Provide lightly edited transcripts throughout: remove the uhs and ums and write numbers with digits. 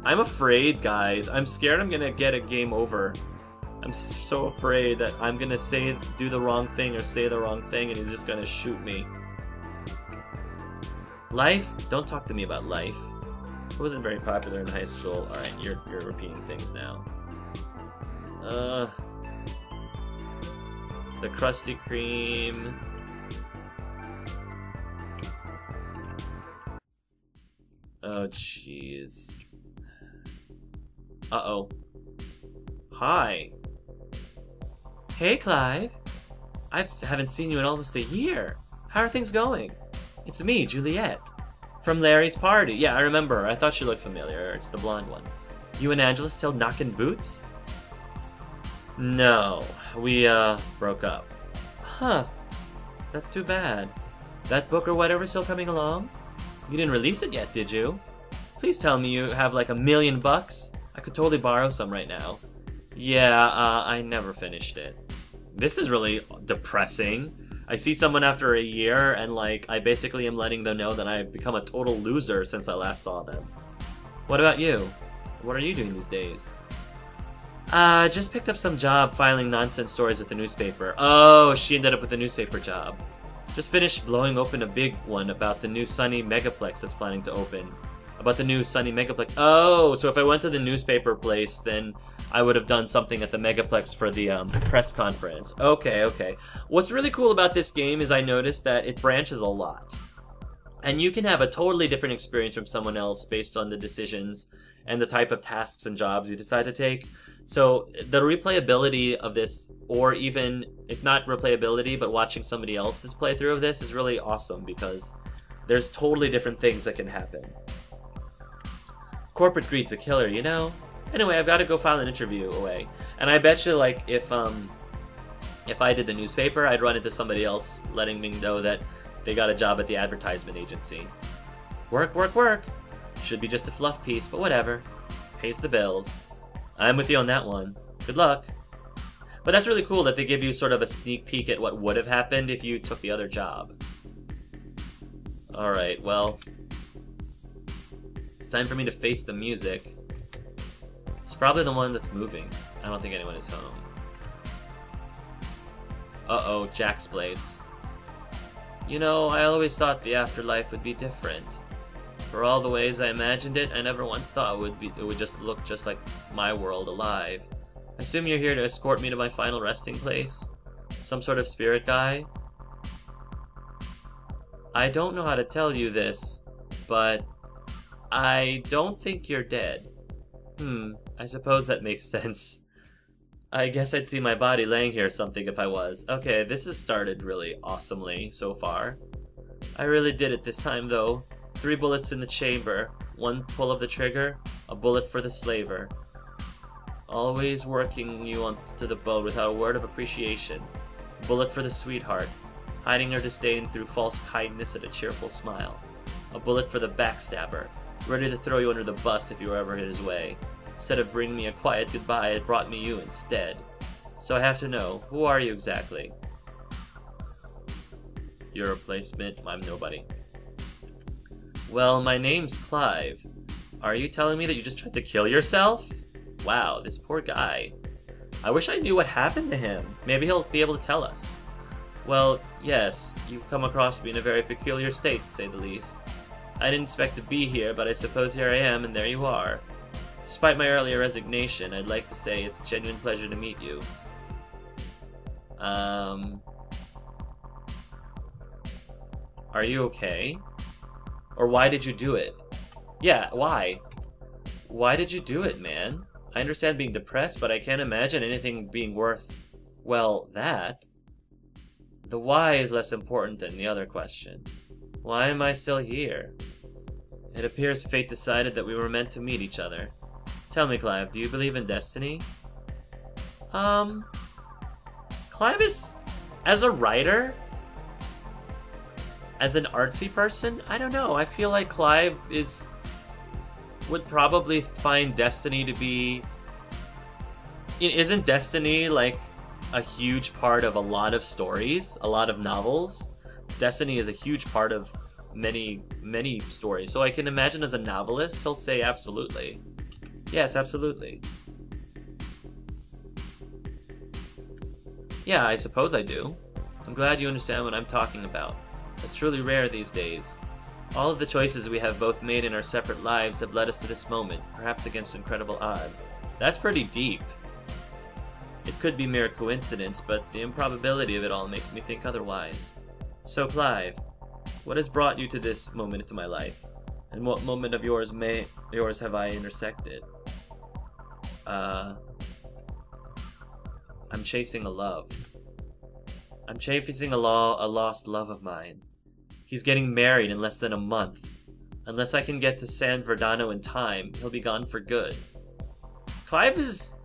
I'm afraid, guys. I'm scared I'm gonna get a game over. I'm so afraid that I'm gonna do the wrong thing or say the wrong thing and he's just gonna shoot me. Life? Don't talk to me about life. It wasn't very popular in high school. Alright, you're repeating things now. The Krusty Kreme. Oh, jeez. Uh-oh. Hi. Hey, Clive. I haven't seen you in almost a year. How are things going? It's me, Juliet. From Larry's party. Yeah, I remember her. I thought she looked familiar. It's the blonde one. You and Angela still knocking boots? No. We, broke up. Huh. That's too bad. That book or whatever's still coming along? You didn't release it yet, did you? Please tell me you have like $1 million bucks. I could totally borrow some right now. Yeah, I never finished it. This is really depressing. I see someone after a year and like I basically am letting them know that I've become a total loser since I last saw them. What about you? What are you doing these days? Just picked up some job filing nonsense stories with the newspaper. Oh, she ended up with a newspaper job. Just finished blowing open a big one about the new Sunny Megaplex that's planning to open. About the new Sunny Megaplex. Oh, so if I went to the newspaper place, then I would have done something at the Megaplex for the press conference. Okay, okay. What's really cool about this game is I noticed that it branches a lot. And you can have a totally different experience from someone else based on the decisions and the type of tasks and jobs you decide to take. So the replayability of this, or even, if not replayability, but watching somebody else's playthrough of this is really awesome because there's totally different things that can happen. Corporate greed's a killer, you know? Anyway, I've got to go file an interview away. And I bet you, like, if I did the newspaper, I'd run into somebody else letting me know that they got a job at the advertisement agency. Work, work, work! Should be just a fluff piece, but whatever. Pays the bills. I'm with you on that one. Good luck. But that's really cool that they give you sort of a sneak peek at what would have happened if you took the other job. Alright, well... it's time for me to face the music. It's probably the one that's moving. I don't think anyone is home. Uh-oh, Jack's place. You know, I always thought the afterlife would be different. For all the ways I imagined it, I never once thought it would just look just like my world alive. I assume you're here to escort me to my final resting place? Some sort of spirit guy? I don't know how to tell you this, but I don't think you're dead. I suppose that makes sense. I guess I'd see my body laying here or something if I was. Okay, this has started really awesomely so far. I really did it this time though. 3 bullets in the chamber, 1 pull of the trigger, a bullet for the slaver. Always working you onto the boat without a word of appreciation. Bullet for the sweetheart, hiding her disdain through false kindness and a cheerful smile. A bullet for the backstabber, ready to throw you under the bus if you were ever hit his way. Instead of bringing me a quiet goodbye, it brought me you instead. So I have to know, who are you exactly? You're a replacement, I'm nobody. Well, my name's Clive. Are you telling me that you just tried to kill yourself? Wow, this poor guy. I wish I knew what happened to him. Maybe he'll be able to tell us. Well, yes, you've come across me in a very peculiar state, to say the least. I didn't expect to be here, but I suppose here I am, and there you are. Despite my earlier resignation, I'd like to say it's a genuine pleasure to meet you. Are you okay? Or why did you do it? Yeah, why? Why did you do it, man? I understand being depressed, but I can't imagine anything being worth, well, that. The why is less important than the other question. Why am I still here? It appears fate decided that we were meant to meet each other. Tell me, Clive, do you believe in destiny? Clive is, as a writer, as an artsy person, I don't know. I feel like Clive would probably find destiny to be... Isn't destiny like a huge part of a lot of stories, a lot of novels? Destiny is a huge part of many, many stories. So I can imagine as a novelist, he'll say absolutely. Yes, absolutely. Yeah, I suppose I do. I'm glad you understand what I'm talking about. It's truly rare these days. All of the choices we have both made in our separate lives have led us to this moment, perhaps against incredible odds. That's pretty deep. It could be mere coincidence, but the improbability of it all makes me think otherwise. So, Clive, what has brought you to this moment into my life? And what moment of yours have I intersected? I'm chasing a love. I'm chasing a lost love of mine. He's getting married in less than a month. Unless I can get to San Verdano in time, he'll be gone for good. Clive is...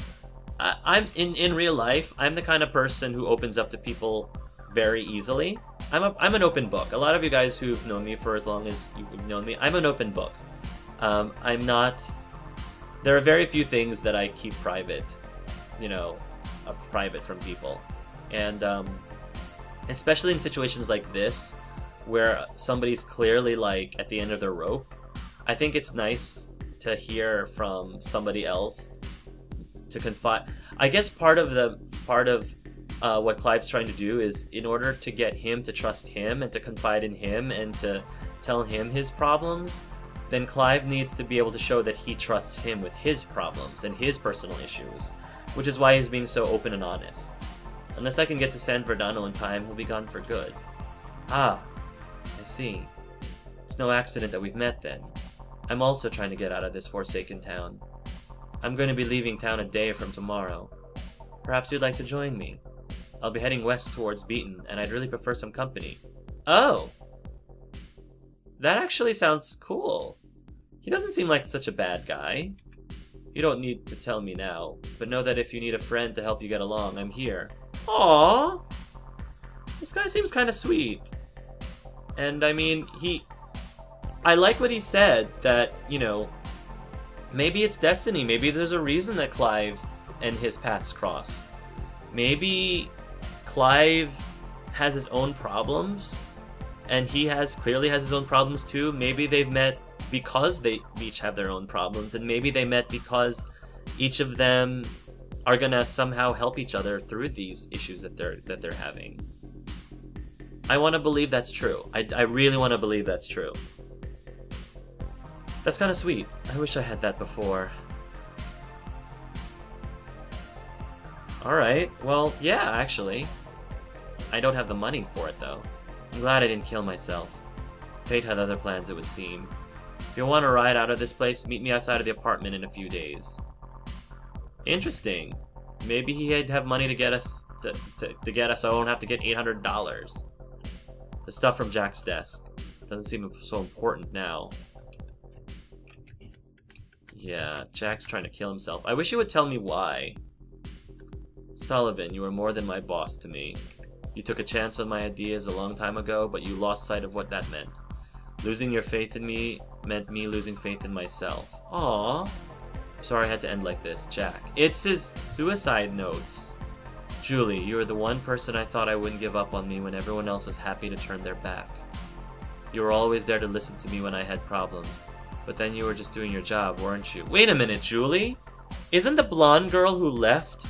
I'm in real life, I'm the kind of person who opens up to people very easily. I'm an open book. A lot of you guys who've known me for as long as you've known me, I'm an open book. I'm not... There are very few things that I keep private, you know, private from people. And especially in situations like this, where somebody's clearly like at the end of their rope, I think it's nice to hear from somebody else to confide. I guess part of what Clive's trying to do is, in order to get him to trust him and to confide in him and to tell him his problems, then Clive needs to be able to show that he trusts him with his problems and his personal issues, which is why he's being so open and honest. Unless I can get to San Verdano in time, he'll be gone for good. Ah, I see. It's no accident that we've met then. I'm also trying to get out of this forsaken town. I'm going to be leaving town a day from tomorrow. Perhaps you'd like to join me. I'll be heading west towards Beaton, and I'd really prefer some company. Oh! That actually sounds cool. He doesn't seem like such a bad guy. You don't need to tell me now, but know that if you need a friend to help you get along, I'm here. Aww! This guy seems kind of sweet. And I mean, I like what he said, that, you know, maybe it's destiny. Maybe there's a reason that Clive and his paths crossed. Maybe Clive has his own problems, and he clearly has his own problems too. Maybe they've met because they each have their own problems, and maybe they met because each of them are gonna somehow help each other through these issues that they're having. I want to believe that's true. I really want to believe that's true. That's kind of sweet. I wish I had that before. Alright, well, yeah, actually. I don't have the money for it, though. I'm glad I didn't kill myself. Fate had other plans, it would seem. If you want to ride out of this place, meet me outside of the apartment in a few days. Interesting. Maybe he'd have money to get us, to get us so I won't have to get $800. The stuff from Jack's desk. Doesn't seem so important now. Yeah, Jack's trying to kill himself. I wish he would tell me why. Sullivan, you were more than my boss to me. You took a chance on my ideas a long time ago, but you lost sight of what that meant. Losing your faith in me meant me losing faith in myself. Aww. I'm sorry I had to end like this, Jack. It's his suicide notes. Julie, you were the one person I thought I wouldn't give up on me when everyone else was happy to turn their back. You were always there to listen to me when I had problems. But then you were just doing your job, weren't you? Wait a minute, Julie? Isn't the blonde girl who left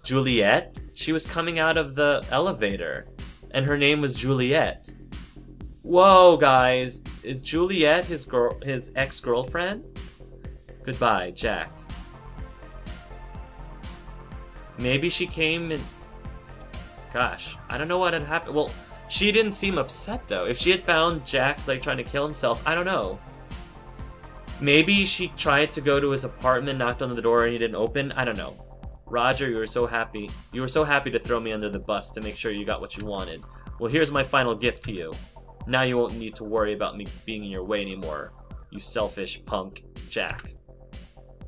Juliet? She was coming out of the elevator, and her name was Juliet. Whoa, guys. Is Juliet his ex-girlfriend? Goodbye, Jack. Maybe she came and... Gosh, I don't know what had happened. Well, she didn't seem upset, though. If she had found Jack, like, trying to kill himself, I don't know. Maybe she tried to go to his apartment, knocked on the door, and he didn't open. I don't know. Roger, you were so happy. You were so happy to throw me under the bus to make sure you got what you wanted. Well, here's my final gift to you. Now you won't need to worry about me being in your way anymore, you selfish punk, Jack.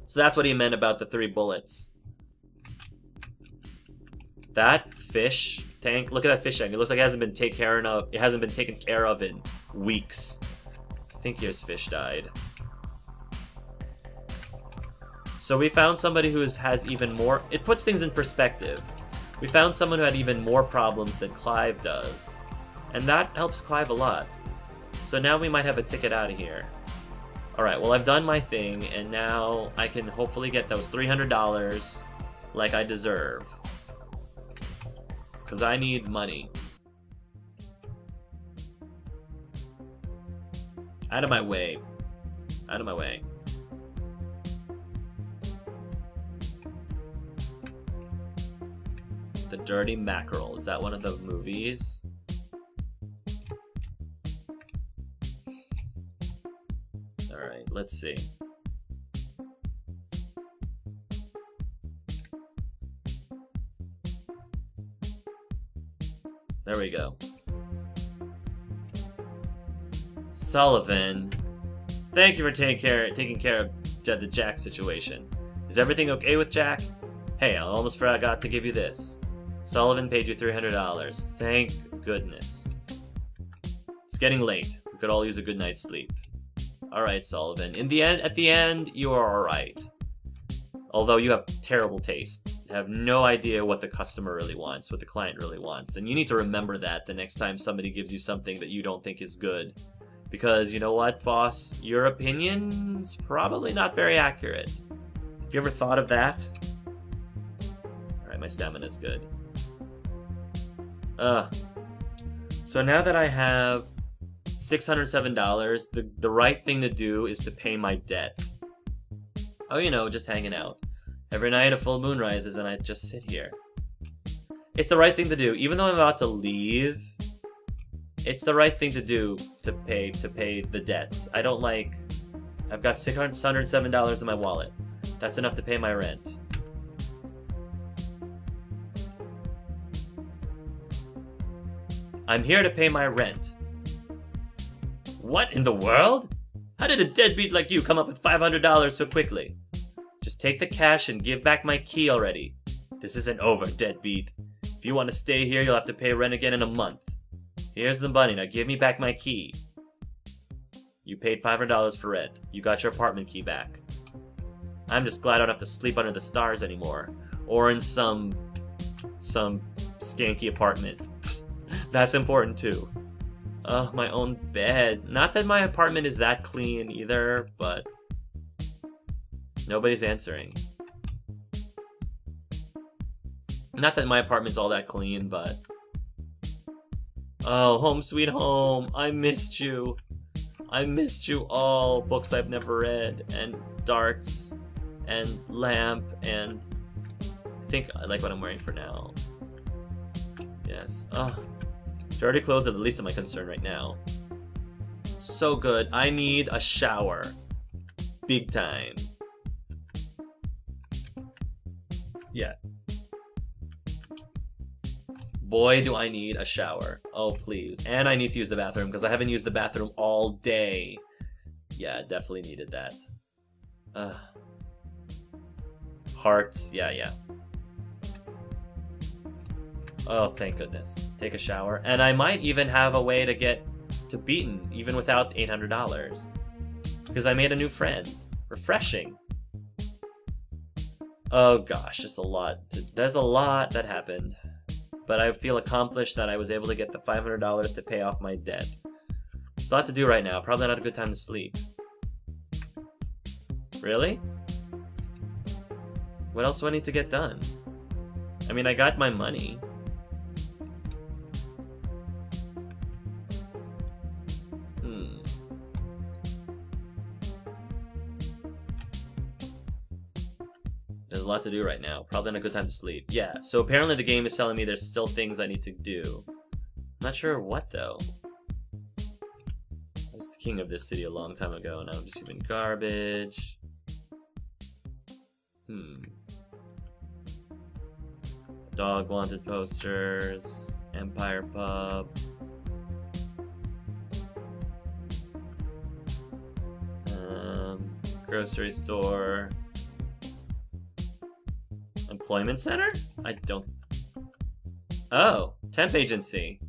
So that's what he meant about the 3 bullets. That fish tank, look at that fish tank. It looks like it hasn't been taken care of in weeks. I think his fish died. So we found somebody who has even more... It puts things in perspective. We found someone who had even more problems than Clive does. And that helps Clive a lot. So now we might have a ticket out of here. Alright, well I've done my thing, and now I can hopefully get those $300 like I deserve. Because I need money. Out of my way. Out of my way. The Dirty Mackerel. Is that one of the movies? Alright, let's see. There we go. Sullivan. Thank you for taking care of the Jack situation. Is everything okay with Jack? Hey, I almost forgot to give you this. Sullivan paid you $300. Thank goodness. It's getting late. We could all use a good night's sleep. Alright, Sullivan. At the end, you are alright. Although you have terrible taste. You have no idea what the customer really wants, what the client really wants. And you need to remember that the next time somebody gives you something that you don't think is good. Because, you know what, boss? Your opinion's probably not very accurate. Have you ever thought of that? Alright, my stamina's good. So now that I have $607, the right thing to do is to pay my debt. Oh, you know, just hanging out. Every night a full moon rises and I just sit here. It's the right thing to do. Even though I'm about to leave, it's the right thing to do to pay the debts. I don't like... I've got $607 in my wallet. That's enough to pay my rent. I'm here to pay my rent. What in the world? How did a deadbeat like you come up with $500 so quickly? Just take the cash and give back my key already. This isn't over, deadbeat. If you want to stay here, you'll have to pay rent again in a month. Here's the money, now give me back my key. You paid $500 for rent. You got your apartment key back. I'm just glad I don't have to sleep under the stars anymore. Or in some skanky apartment. That's important too. Ugh, my own bed. Not that my apartment is that clean either, but... Nobody's answering. Not that my apartment's all that clean, but... Oh, home sweet home. I missed you. I missed you all. Books I've never read, and darts, and lamp, and... I think I like what I'm wearing for now. Yes. Oh. Dirty clothes are the least of my concern right now. So good. I need a shower. Big time. Yeah. Boy, do I need a shower. Oh, please. And I need to use the bathroom, because I haven't used the bathroom all day. Yeah, definitely needed that. Hearts. Yeah. Oh, thank goodness. Take a shower. And I might even have a way to get to Beaton, even without $800. Because I made a new friend. Refreshing. Oh gosh, just a lot. There's a lot that happened. But I feel accomplished that I was able to get the $500 to pay off my debt. There's a lot to do right now. Probably not a good time to sleep. Really? What else do I need to get done? I mean, I got my money. There's a lot to do right now. Probably not a good time to sleep. Yeah, so apparently the game is telling me there's still things I need to do. I'm not sure what, though. I was the king of this city a long time ago, and I'm just human garbage. Dog wanted posters. Empire Pub. Grocery store. Employment center? I don't... Oh, Temp Agency.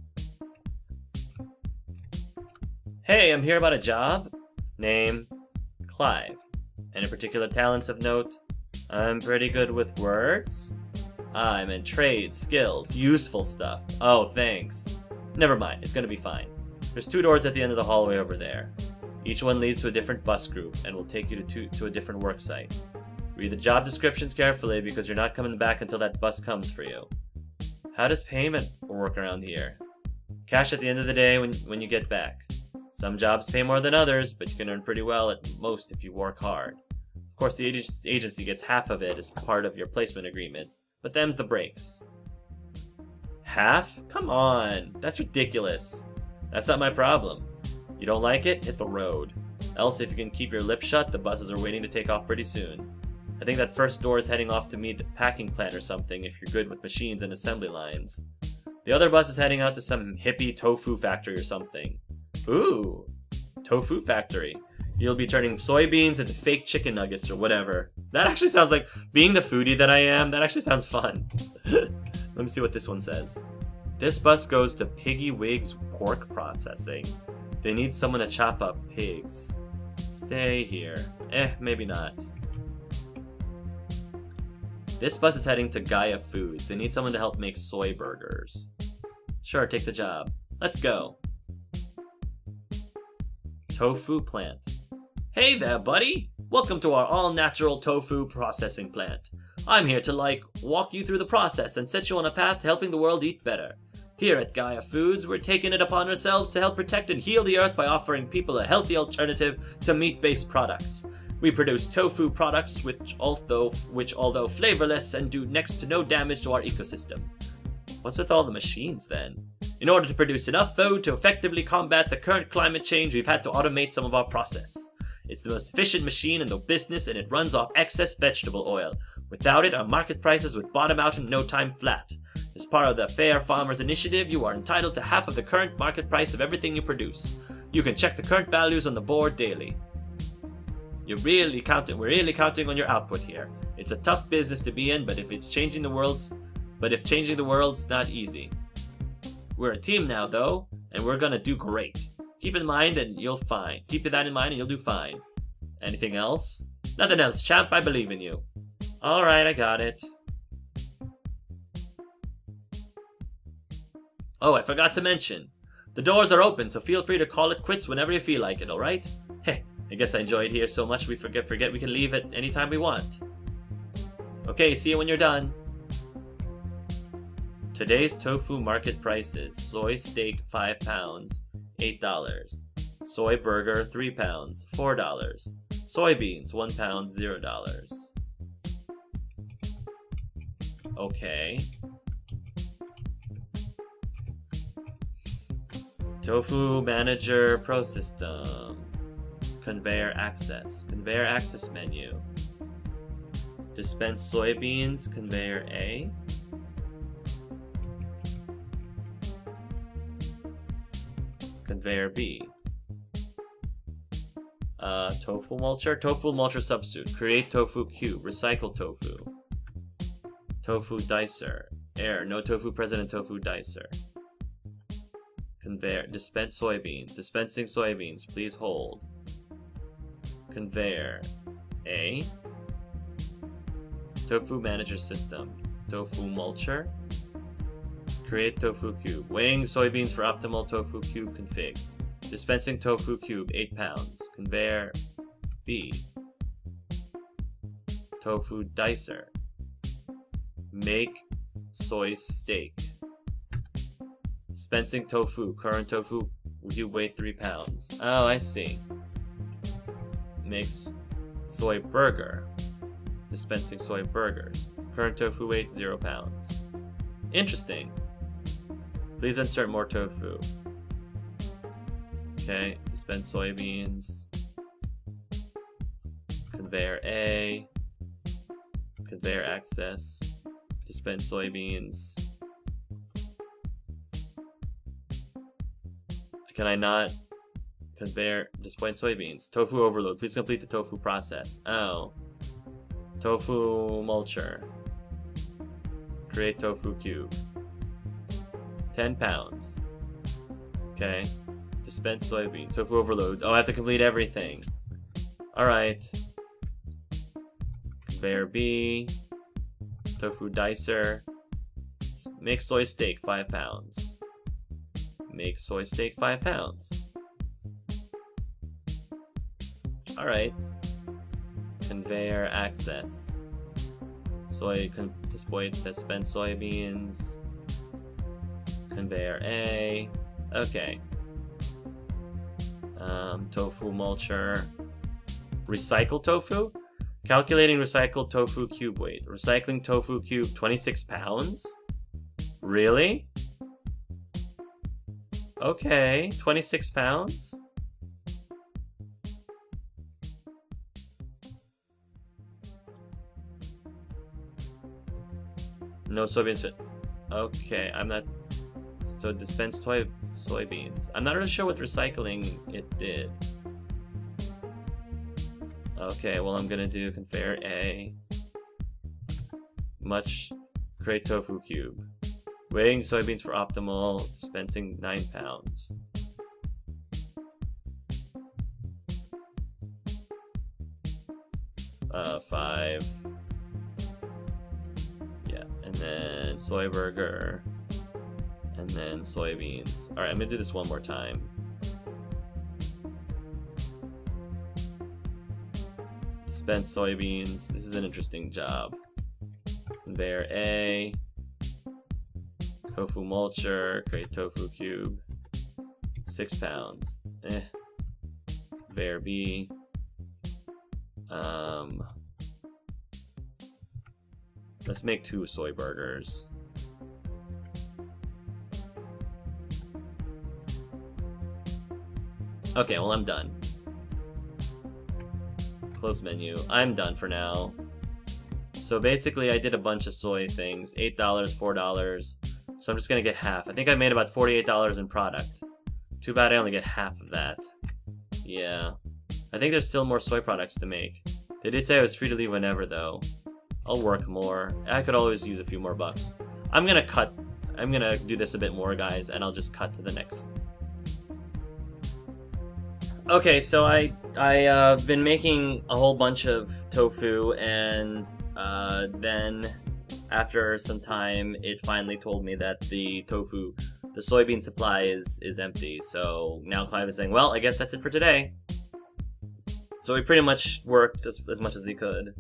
Hey, I'm here about a job. Name, Clive. Any particular talents of note? I'm pretty good with words. I'm in trade, skills, useful stuff. Oh, thanks. Never mind, it's gonna be fine. There's 2 doors at the end of the hallway over there. Each one leads to a different bus group and will take you to a different work site. Read the job descriptions carefully because you're not coming back until that bus comes for you. How does payment work around here? Cash at the end of the day when you get back. Some jobs pay more than others, but you can earn pretty well at most if you work hard. Of course, the agency gets half of it as part of your placement agreement, but them's the breaks. Half? Come on, that's ridiculous. That's not my problem. You don't like it? Hit the road. Else, if you can keep your lips shut, the buses are waiting to take off pretty soon. I think that first door is heading off to meet a packing plant or something if you're good with machines and assembly lines. The other bus is heading out to some hippie tofu factory or something. Ooh, tofu factory. You'll be turning soybeans into fake chicken nuggets or whatever. That actually sounds like, being the foodie that I am, that actually sounds fun. Let me see what this one says. This bus goes to Piggy Wig's pork processing. They need someone to chop up pigs. Stay here. Maybe not. This bus is heading to Gaia Foods. They need someone to help make soy burgers. Sure, take the job. Let's go. Tofu plant. Hey there, buddy! Welcome to our all-natural tofu processing plant. I'm here to, walk you through the process and set you on a path to helping the world eat better. Here at Gaia Foods, we're taking it upon ourselves to help protect and heal the earth by offering people a healthy alternative to meat-based products. We produce tofu products which although flavorless and do next to no damage to our ecosystem. What's with all the machines then? In order to produce enough food to effectively combat the current climate change, we've had to automate some of our process. It's the most efficient machine in the business and it runs off excess vegetable oil. Without it, our market prices would bottom out in no time flat. As part of the Fair Farmers Initiative, you are entitled to half of the current market price of everything you produce. You can check the current values on the board daily. We're really counting on your output here. It's a tough business to be in, but if changing the world's not easy. We're a team now, though, and we're gonna do great. Keep that in mind and you'll do fine. Anything else? Nothing else, champ. I believe in you. Alright, I got it. Oh, I forgot to mention. The doors are open, so feel free to call it quits whenever you feel like it, alright? Heh, I guess I enjoyed here so much we forget we can leave at any time we want. Okay, see you when you're done. Today's tofu market prices: soy steak 5 pounds, $8. Soy burger 3 pounds, $4. Soybeans 1 pound, $0. Okay. Tofu Manager Pro System. Conveyor access. Conveyor access menu. Dispense soybeans. Conveyor A. Conveyor B. Tofu mulcher. Tofu mulcher substitute. Create tofu cube. Recycle tofu. Tofu dicer. Error. No tofu present in tofu dicer. Conveyor. Dispense soybeans. Dispensing soybeans. Please hold. Conveyor. A. Tofu manager system. Tofu mulcher. Create tofu cube. Weighing soybeans for optimal tofu cube config. Dispensing tofu cube 8 pounds. Conveyor B. Tofu dicer. Make soy steak. Dispensing tofu. Current tofu cube weight 3 pounds. Oh, I see. Makes soy burger. Dispensing soy burgers. Current tofu weight 0 pounds. Interesting. Please insert more tofu. Okay, dispense soybeans. Conveyor A. Conveyor access. Dispense soybeans. Can I not? Conveyor, dispense soybeans. Tofu overload. Please complete the tofu process. Oh. Tofu mulcher. Create tofu cube. 10 pounds. Okay. Dispense soybean. Tofu overload. Oh, I have to complete everything. Alright. Conveyor B. Tofu dicer. Make soy steak 5 pounds. Make soy steak 5 pounds. Alright. Conveyor access. Dispense soybeans. Conveyor A. Okay. Tofu mulcher. Recycle tofu? Calculating recycled tofu cube weight. Recycling tofu cube 26 pounds? Really? Okay, 26 pounds? No soybeans fit. Okay, I'm not... So dispense soybeans. I'm not really sure what recycling it did. Okay, well I'm gonna do conveyor A. Create tofu cube. Weighing soybeans for optimal, dispensing 9 pounds. Five. Yeah, and then soy burger. And then soybeans. Alright, I'm gonna do this one more time. Dispense soybeans. This is an interesting job. Conveyor A. Tofu mulcher. Create tofu cube. 6 pounds. Conveyor B. Let's make 2 soy burgers. Okay, well I'm done. Close menu. I'm done for now. So basically I did a bunch of soy things. $8, $4. So I'm just gonna get half. I think I made about $48 in product. Too bad I only get half of that. Yeah. I think there's still more soy products to make. They did say I was free to leave whenever though. I'll work more. I could always use a few more bucks. I'm gonna do this a bit more, guys, and I'll just cut to the next. Okay, so I've been making a whole bunch of tofu, and then after some time, it finally told me that the soybean supply is empty. So now Clive is saying, well, I guess that's it for today. So we pretty much worked as much as he could.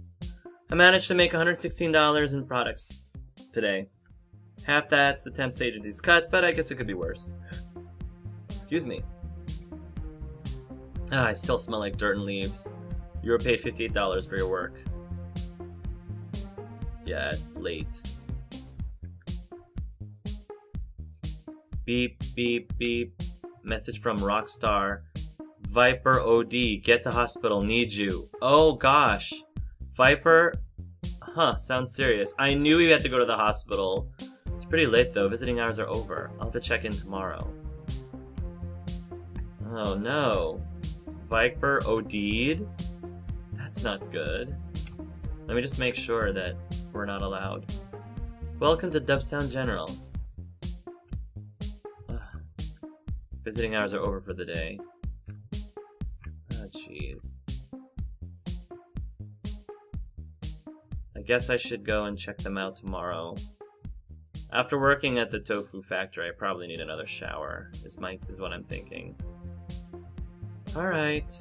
I managed to make $116 in products today. Half that's the Temp Agency's cut, but I guess it could be worse. Excuse me. I still smell like dirt and leaves. You were paid $58 for your work. Yeah, it's late. Beep, beep, beep. Message from Rockstar. Viper OD, get to hospital, need you. Oh gosh. Viper? Huh, sounds serious. I knew he had to go to the hospital. It's pretty late though, visiting hours are over. I'll have to check in tomorrow. Oh no. Viper OD'd? That's not good. Let me just make sure that we're not allowed. Welcome to Dubstown General. Visiting hours are over for the day. Oh jeez. I guess I should go and check them out tomorrow. After working at the tofu factory, I probably need another shower, is what I'm thinking. Alright.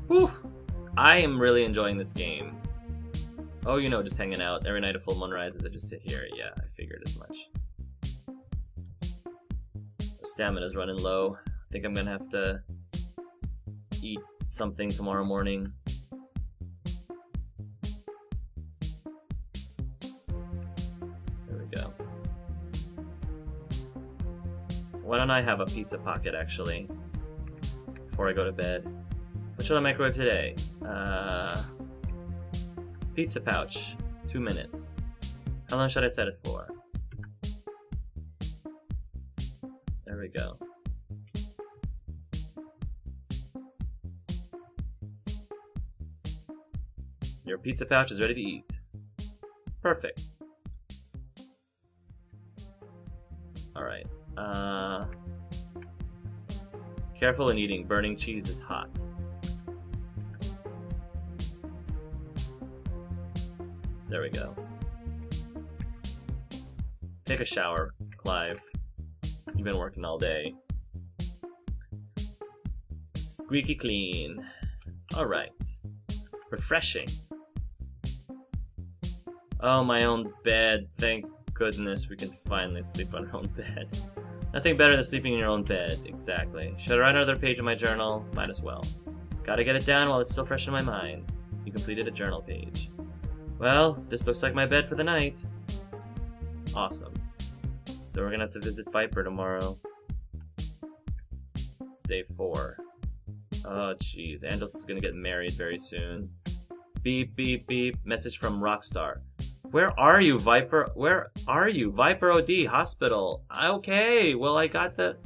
Whew! I am really enjoying this game. Oh, you know, just hanging out. Every night a full moon rises, I just sit here. Yeah, I figured as much. Stamina's running low. I think I'm gonna have to eat something tomorrow morning. There we go. Why don't I have a pizza pocket, actually, before I go to bed? What should I microwave today? Pizza pouch. 2 minutes. How long should I set it for? There we go. Your pizza pouch is ready to eat. Perfect. Alright. Careful in eating. Burning cheese is hot. There we go. Take a shower, Clive. You've been working all day. Squeaky clean. Alright. Refreshing. Oh, my own bed. Thank goodness we can finally sleep on our own bed. Nothing better than sleeping in your own bed. Exactly. Should I write another page in my journal? Might as well. Gotta get it down while it's still fresh in my mind. You completed a journal page. Well, this looks like my bed for the night. Awesome. So we're gonna have to visit Viper tomorrow. It's day 4. Oh jeez, Andos is gonna get married very soon. Beep, beep, beep. Message from Rockstar. Where are you, Viper? Where are you? Viper OD, hospital. Okay, well I got the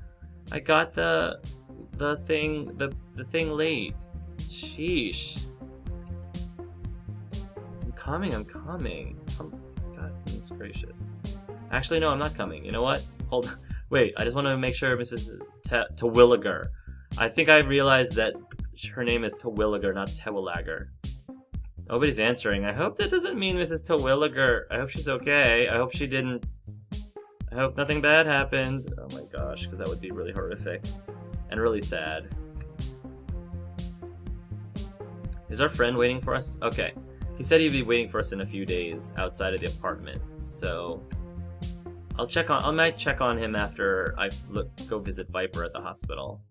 thing late. Sheesh. I'm coming. God, goodness gracious. Actually, no, I'm not coming. You know what? Hold on. Wait, I just want to make sure Mrs. Terwilliger. I think I realized that her name is Terwilliger, not Terwilliger. Nobody's answering. I hope that doesn't mean Mrs. Terwilliger. I hope she's okay. I hope she didn't... I hope nothing bad happened. Oh my gosh, because that would be really horrific. And really sad. Is our friend waiting for us? Okay. He said he'd be waiting for us in a few days outside of the apartment, so I might check on him after I go visit Viper at the hospital.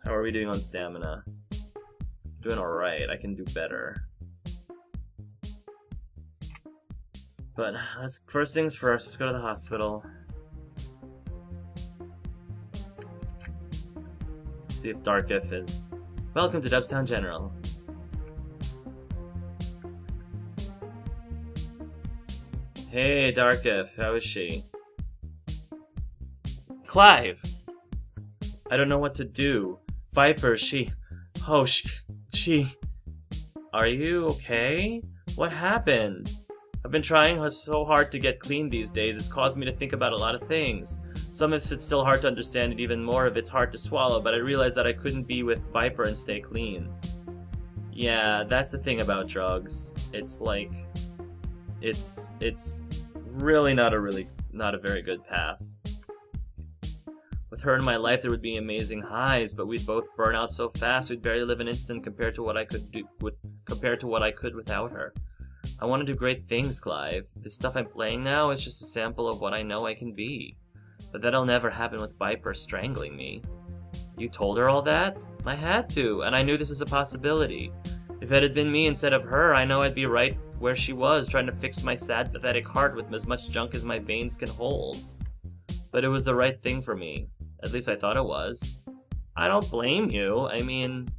How are we doing on stamina? Doing alright, I can do better. But first things first, let's go to the hospital. See if Darkeff is... Welcome to Dubstown General. Hey, Darkeff, how is she? Clive! I don't know what to do. Viper, she... Oh, she... Are you okay? What happened? I've been trying so hard to get clean these days. It's caused me to think about a lot of things. Some of it's still hard to understand, and even more of it's hard to swallow, but I realized that I couldn't be with Viper and stay clean. Yeah, that's the thing about drugs. It's like... It's really not a very good path. With her in my life, there would be amazing highs, but we'd both burn out so fast we'd barely live an instant compared to what I could without her. I want to do great things, Clive. The stuff I'm playing now is just a sample of what I know I can be. But that'll never happen with Viper strangling me. You told her all that? I had to, and I knew this was a possibility. If it had been me instead of her, I know I'd be right where she was, trying to fix my sad, pathetic heart with as much junk as my veins can hold. But it was the right thing for me. At least I thought it was. I don't blame you. I mean,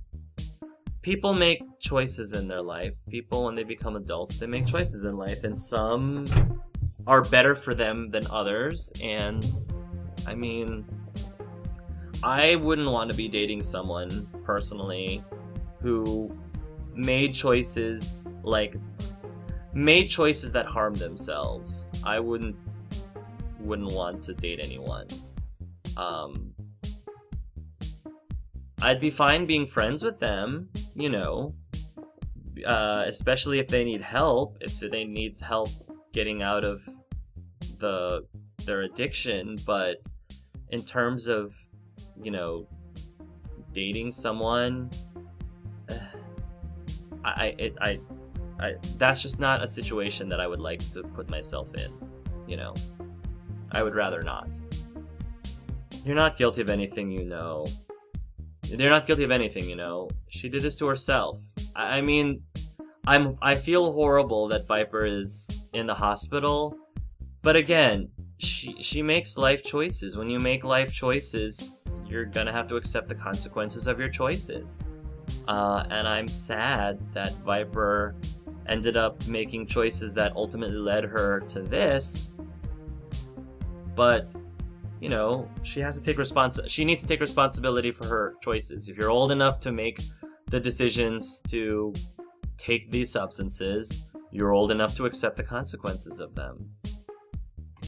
people make choices in their life. People, when they become adults, they make choices in life, and some are better for them than others, and I mean, I wouldn't want to be dating someone, personally, who made choices that harmed themselves. I wouldn't want to date anyone. I'd be fine being friends with them, you know, especially if they need help, if they need help getting out of their addiction, but in terms of, you know, dating someone, that's just not a situation that I would like to put myself in, you know. I would rather not. You're not guilty of anything, you know. They're not guilty of anything, you know. She did this to herself. I mean, I feel horrible that Viper is in the hospital, but again, she makes life choices. When you make life choices, you're gonna have to accept the consequences of your choices. And I'm sad that Viper ended up making choices that ultimately led her to this, but, you know, she needs to take responsibility for her choices. If you're old enough to make the decisions to take these substances, you're old enough to accept the consequences of them.